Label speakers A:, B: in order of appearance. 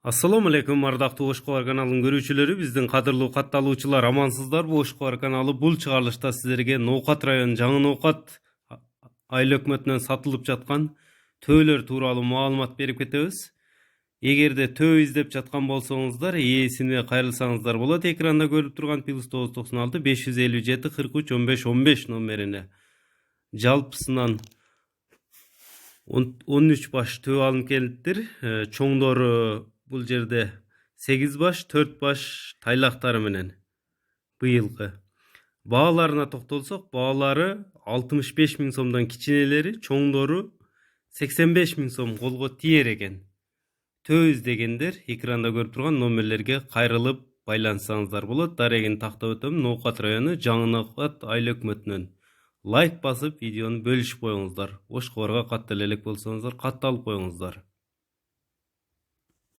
A: Assalamu alaikum ардактуу Ош Кабар каналынын көрүүчүлөрү, биздин кадырлуу катталуучулар, амансыздарбы? Ош Кабар каналы бул чыгарылышта силерге Ноокат районунун жаңы Ноокат айыл өкмөтүнөн сатылып жаткан төөлөр тууралуу маалымат берип кетебиз. Эгерде төө издеп жаткан болсоңуздар, ээсине кайрылсаңыздар болот. Экранда көрүп турган +996 557 43 15 15 номерине жалпысынан 13 баш төө алынып келиптир. Чоңдору бул жерде 8 баш, 4 баш тайлактары менен быйылкы. Бааларына токтолсок, баалары 65 миң сомдон кичинелери, чоңдору 85 миң сом колго тиер экен. Төө издегендер экранда көрүп турган номерлерге кайрылып байланышсаңыздар болот. Дарегин тактап өтөм, Ноокат району жаңы Ноокат айыл өкмөтүнөн. Лайк басып, видеону бөлүшүп коюңуздар. Ош Кабарга катты эле элек болсоңуздар, катталып коюңуздар.